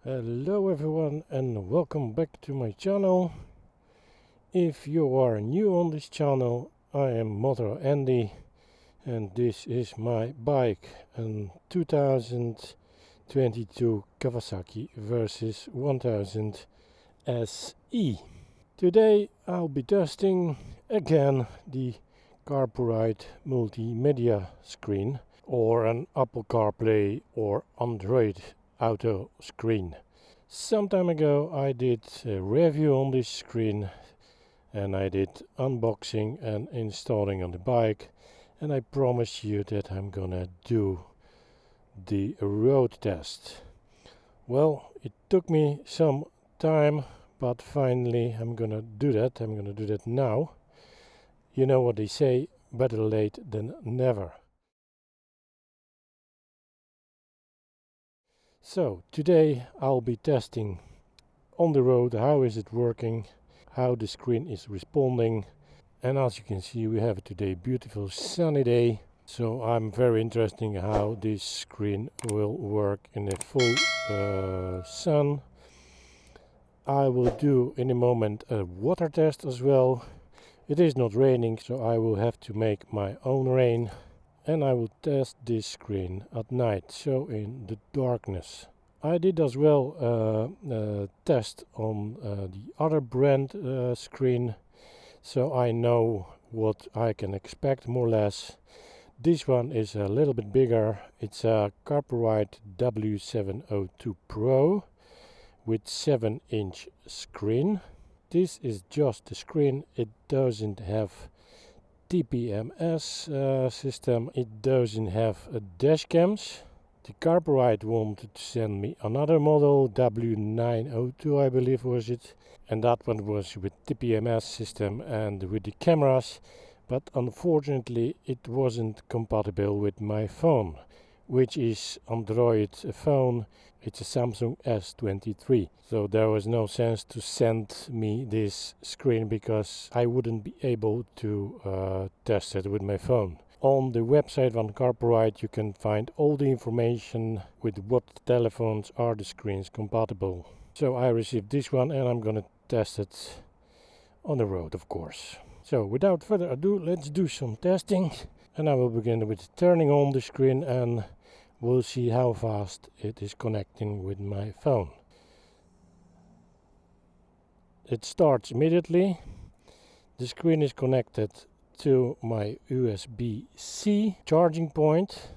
Hello everyone and welcome back to my channel. If you are new on this channel, I am MotoAndy and this is my bike, a 2022 Kawasaki versus 1000 SE. Today I'll be testing again the Carpuride multimedia screen, or an Apple CarPlay or Android Auto screen. Some time ago I did a review on this screen and I did unboxing and installing on the bike, and I promise you that I'm gonna do the road test. Well, it took me some time, but finally I'm gonna do that. I'm gonna do that now. You know what they say, better late than never. So today I'll be testing on the road how is it working, how the screen is responding, and as you can see we have today beautiful sunny day, so I'm very interested how this screen will work in the full sun. I will do in a moment a water test as well. It is not raining, so I will have to make my own rain. And I will test this screen at night, so in the darkness. I did as well a test on the other brand screen, so I know what I can expect more or less. This one is a little bit bigger. It's a Carpuride W702 Pro with 7-inch screen. This is just the screen. It doesn't have TPMS system. It doesn't have dash cams. The Carpuride wanted to send me another model, W902 I believe was it, and that one was with TPMS system and with the cameras, but unfortunately it wasn't compatible with my phone, which is Android phone. It's a Samsung S23, so there was no sense to send me this screen because I wouldn't be able to test it with my phone. On the website van Carpuride you can find all the information with what telephones are the screens compatible. So I received this one and I'm gonna test it on the road, of course. So without further ado, let's do some testing, and I will begin with turning on the screen and we'll see how fast it is connecting with my phone. It starts immediately. The screen is connected to my USB-C charging point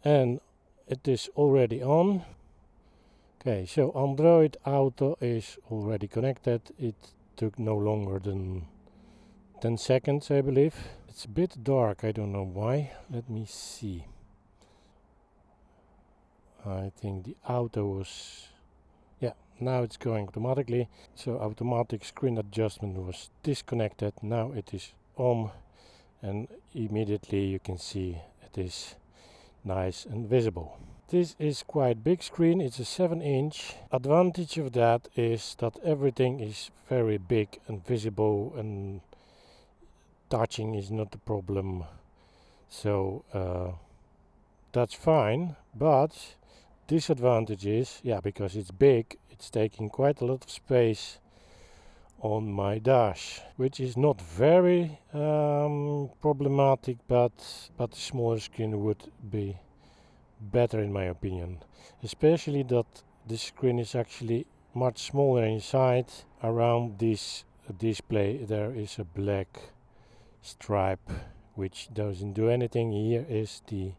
and it is already on. Okay, so Android Auto is already connected. It took no longer than 10 seconds I believe. It's a bit dark, I don't know why. Let me see. I think the auto was, yeah, now it's going automatically. So automatic screen adjustment was disconnected. Now it is on and immediately you can see it is nice and visible. This is quite big screen. It's a 7-inch. Advantage of that is that everything is very big and visible and touching is not a problem. So that's fine, but disadvantage is, yeah, because it's big, it's taking quite a lot of space on my dash, which is not very problematic, but a smaller screen would be better in my opinion, especially that the screen is actually much smaller inside. Around this display there is a black stripe which doesn't do anything. Here is the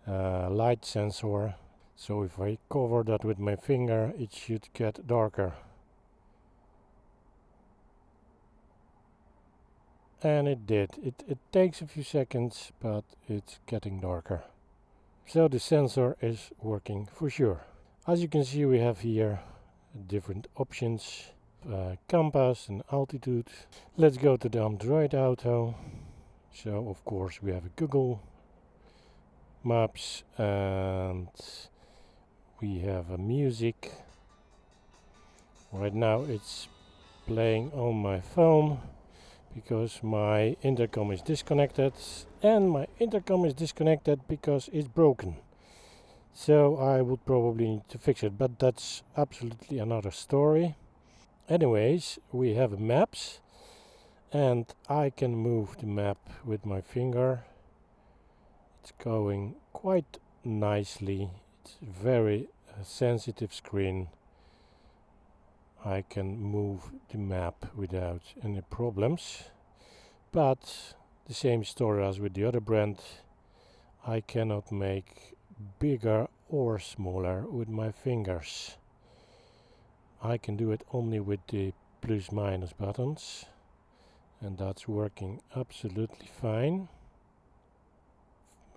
light sensor, so if I cover that with my finger it should get darker, and it did. It takes a few seconds, but it's getting darker. So the sensor is working for sure. As you can see, we have here different options, compass and altitude. Let's go to the Android Auto. So of course we have a Google Maps and we have a music. Right now it's playing on my phone because my intercom is disconnected, and my intercom is disconnected because it's broken. so I would probably need to fix it, but that's absolutely another story. Anyways, we have maps, and I can move the map with my finger. It's going quite nicely. It's very sensitive screen. I can move the map without any problems, but the same story as with the other brand, I cannot make bigger or smaller with my fingers. I can do it only with the plus minus buttons, and that's working absolutely fine.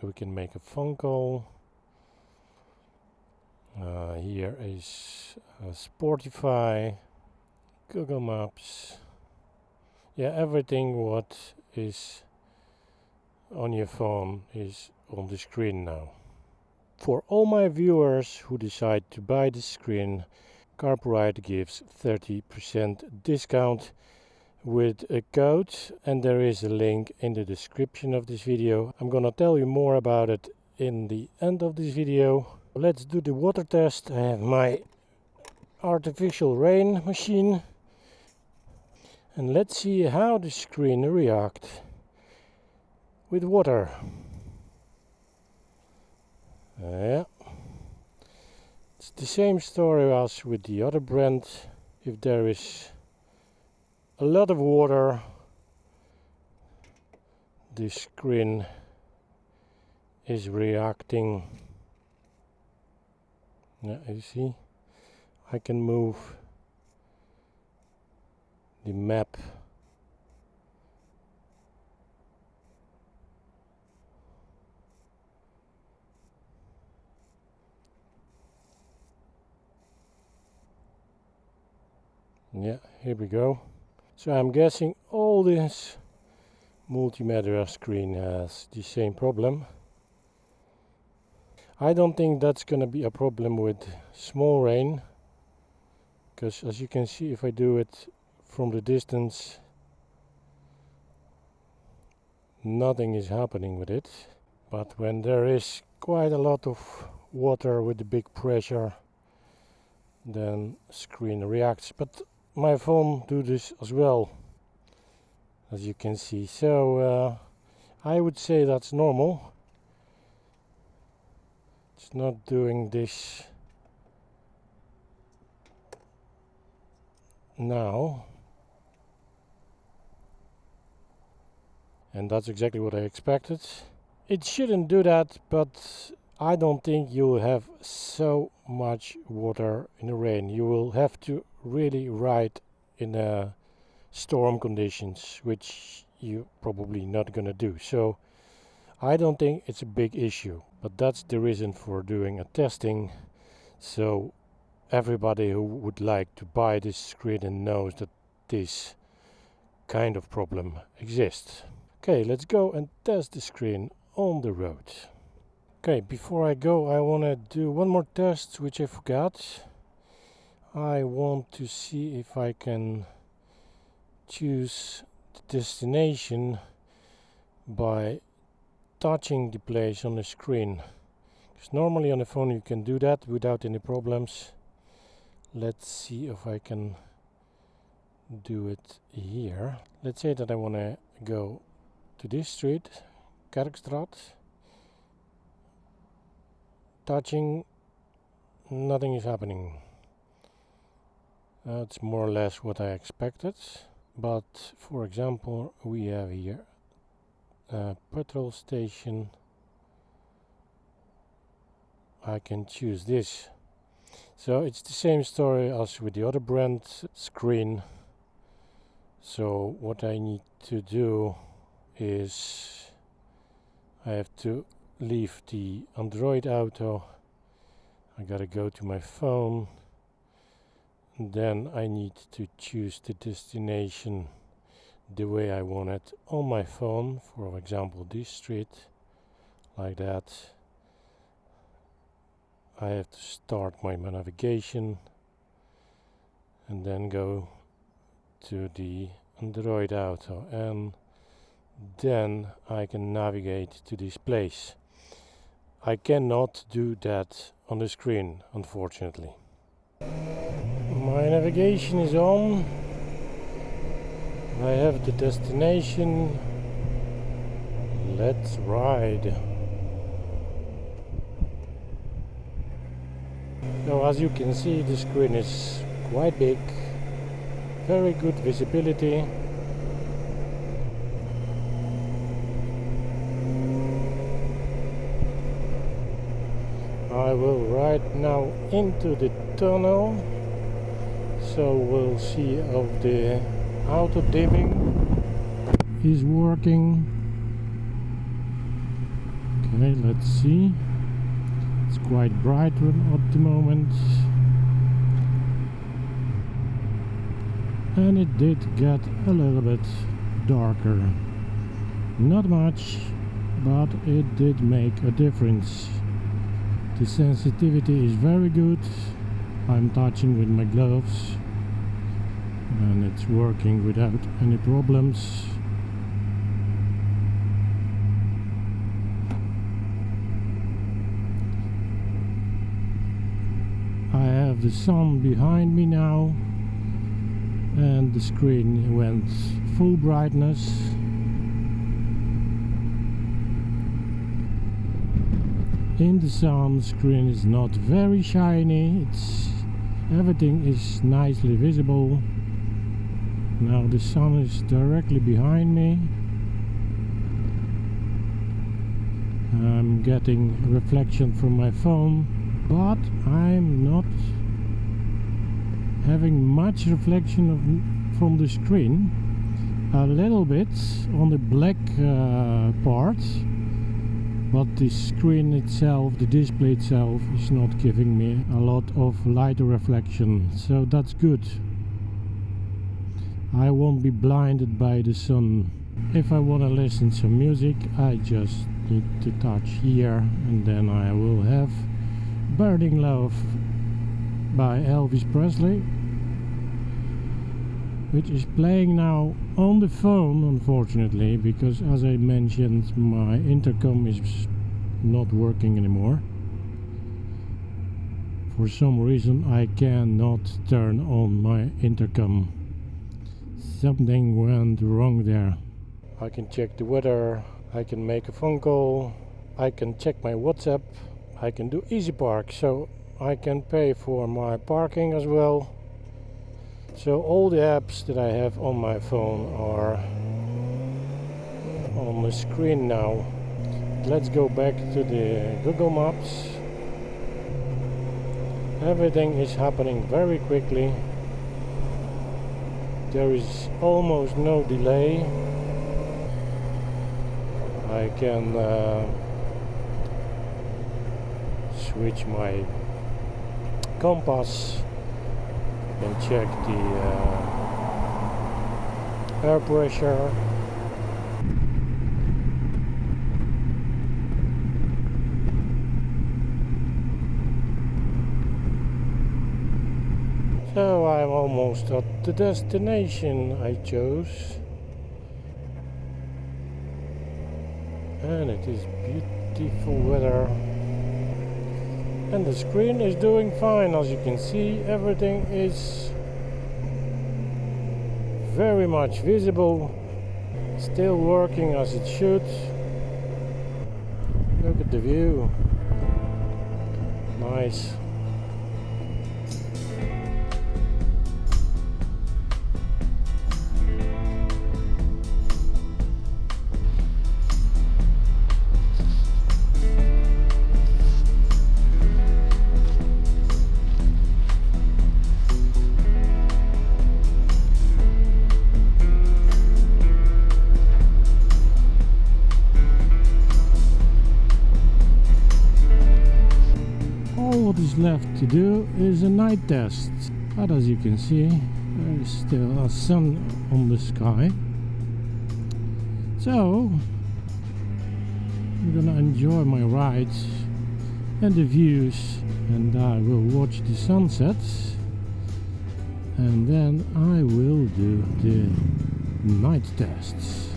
We can make a phone call. Here is Spotify, Google Maps. Yeah, everything what is on your phone is on the screen now. For all my viewers who decide to buy this screen, Carpuride gives 30% discount with a code, and there is a link in the description of this video. I'm gonna tell you more about it in the end of this video. Let's do the water test. I have my artificial rain machine, and let's see how the screen reacts with water. Yeah, it's the same story as with the other brand. If there is a lot of water, the screen is reacting. Yeah, you see, I can move the map. Yeah, here we go. So I'm guessing all this multimedia screen has the same problem. I don't think that's gonna be a problem with small rain, because as you can see, if I do it from the distance, nothing is happening with it. But when there is quite a lot of water with the big pressure, then screen reacts. But my phone do this as well, as you can see. So I would say that's normal. It's not doing this now, and that's exactly what I expected. It shouldn't do that, but I don't think you'll have so much water in the rain. You will have to really ride in storm conditions, which you're probably not gonna do. So I don't think it's a big issue, but that's the reason for doing a testing, so everybody who would like to buy this screen and knows that this kind of problem exists. Okay, let's go and test the screen on the road. Okay, before I go, I want to do one more test which I forgot. I want to see if I can choose the destination by touching the place on the screen, because normally on the phone you can do that without any problems. Let's see if I can do it here. Let's say that I want to go to this street, Kerkstraat. Touching, nothing is happening. That's more or less what I expected. But for example, we have here a petrol station. I can choose this. So it's the same story as with the other brand screen. So what I need to do is I have to leave the Android Auto. I gotta go to my phone. Then I need to choose the destination the way I want it on my phone. For example, this street, like that. I have to start my navigation and then go to the Android Auto, and then I can navigate to this place. I cannot do that on the screen, unfortunately. My navigation is on. I have the destination. Let's ride. So as you can see, the screen is quite big, very good visibility. I will ride now into the tunnel, so we'll see if the auto dimming is working. Okay, let's see. It's quite bright at the moment, and it did get a little bit darker. Not much, but it did make a difference. The sensitivity is very good. I'm touching with my gloves and it's working without any problems. I have the sun behind me now and the screen went full brightness. In the sun, the screen is not very shiny. Everything is nicely visible. Now the sun is directly behind me. I'm getting reflection from my phone, but I'm not having much reflection from the screen. A little bit on the black part. But the screen itself, the display itself, is not giving me a lot of light reflection, so that's good. I won't be blinded by the sun. If I want to listen to some music, I just need to touch here, and then I will have Burning Love by Elvis Presley, which is playing now on the phone, unfortunately, because as I mentioned, my intercom is not working anymore. For some reason I cannot turn on my intercom. Something went wrong there. I can check the weather, I can make a phone call, I can check my WhatsApp, I can do Easy Park, so I can pay for my parking as well. So all the apps that I have on my phone are on the screen now. Let's go back to the Google Maps. Everything is happening very quickly. There is almost no delay. I can switch my compass and check the air pressure. So I'm almost at the destination I chose, and it is beautiful weather. And the screen is doing fine, as you can see. Everything is very much visible, still working as it should. Look at the view, nice. What is left to do is a night test, but as you can see, there is still a sun on the sky. So I'm gonna enjoy my ride and the views, and I will watch the sunsets, and then I will do the night tests.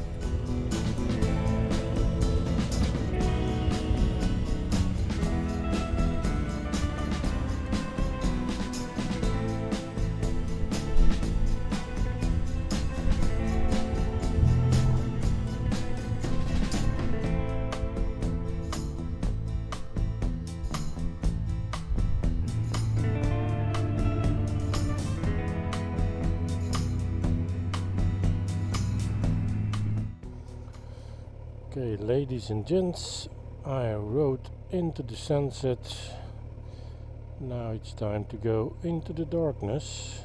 Okay, ladies and gents, I rode into the sunset. Now it's time to go into the darkness.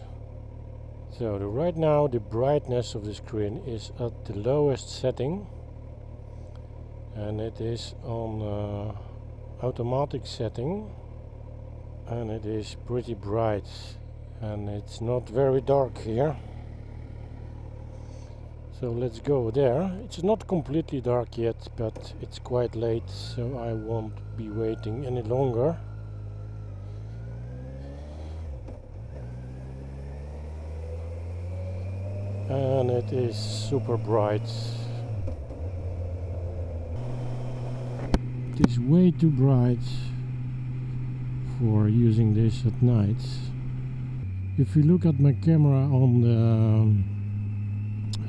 So right now the brightness of the screen is at the lowest setting, and it is on automatic setting, and it is pretty bright, and it's not very dark here. So let's go there. It's not completely dark yet, but it's quite late, so I won't be waiting any longer. And it is super bright. It is way too bright for using this at night. If you look at my camera on the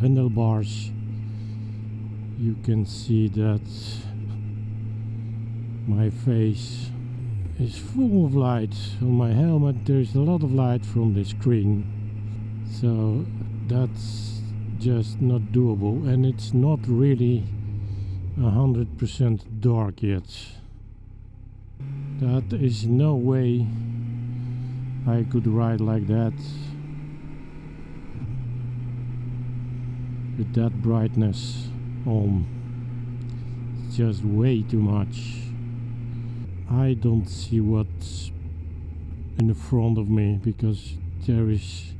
handlebars, you can see that my face is full of light. On my helmet there is a lot of light from the screen, so that's just not doable, and it's not really 100% dark yet. That is no way I could ride like that with that brightness on. It's just way too much. I don't see what's in the front of me because there is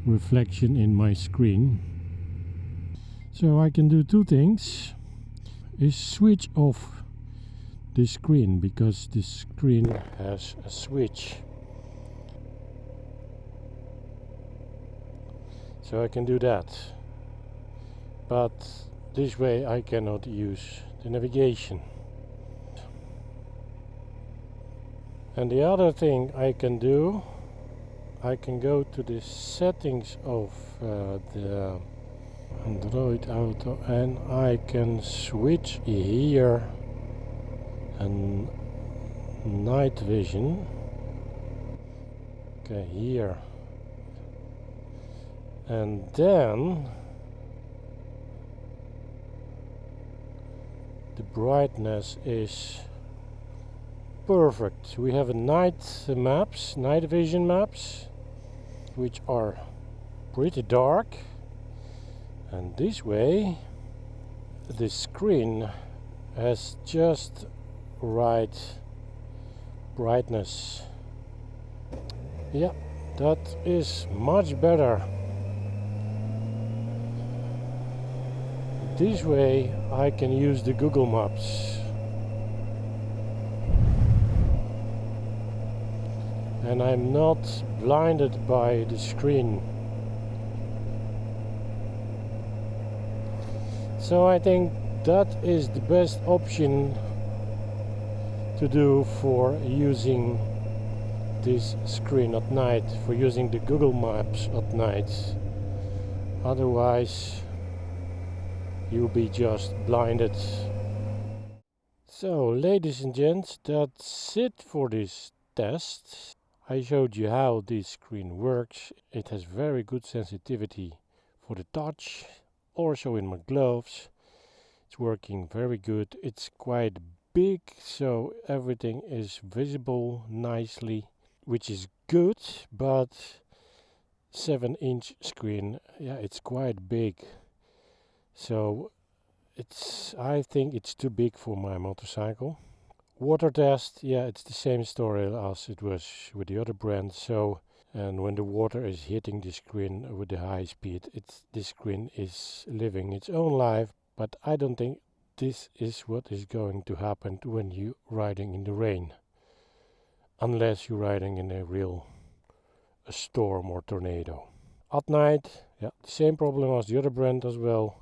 reflection in my screen. So I can do two things: is switch off the screen, because the screen has a switch. So I can do that, but this way I cannot use the navigation. And the other thing I can do, I can go to the settings of the Android Auto, and I can switch here and night vision. Okay, here, and then the brightness is perfect. We have a night vision maps, which are pretty dark, and this way the screen has just right brightness. Yeah, that is much better. This way I can use the Google Maps, and I'm not blinded by the screen. So I think that is the best option to do for using this screen at night, for using the Google Maps at night. Otherwise you'll be just blinded. So ladies and gents, that's it for this test. I showed you how this screen works. It has very good sensitivity for the touch, also in my gloves. It's working very good. It's quite big, so everything is visible nicely, which is good, but 7-inch screen, yeah, it's quite big. So I think it's too big for my motorcycle. Water test, yeah, it's the same story as it was with the other brand. So, and when the water is hitting the screen with the high speed, the screen is living its own life. But I don't think this is what is going to happen when you're riding in the rain, unless you're riding in a storm or tornado. At night, yeah, the same problem as the other brand as well.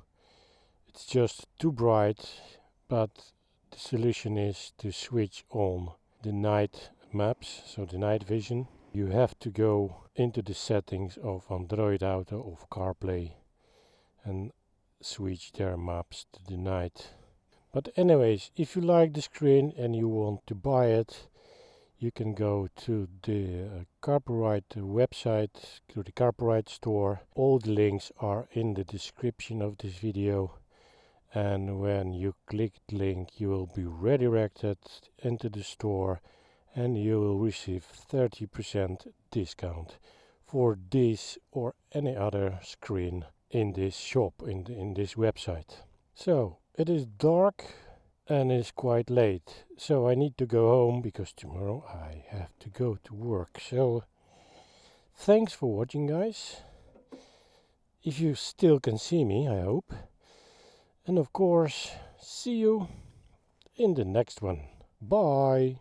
It's just too bright, but the solution is to switch on the night maps, so the night vision. You have to go into the settings of Android Auto, of CarPlay, and switch their maps to the night. But anyways, if you like the screen and you want to buy it, you can go to the Carpuride website, to the Carpuride store. All the links are in the description of this video. and when you click the link you will be redirected into the store and you will receive 30% discount for this or any other screen in this shop, in this website. So it is dark and it's quite late, so I need to go home because tomorrow I have to go to work. So thanks for watching, guys. If you still can see me, I hope. And of course, see you in the next one. Bye.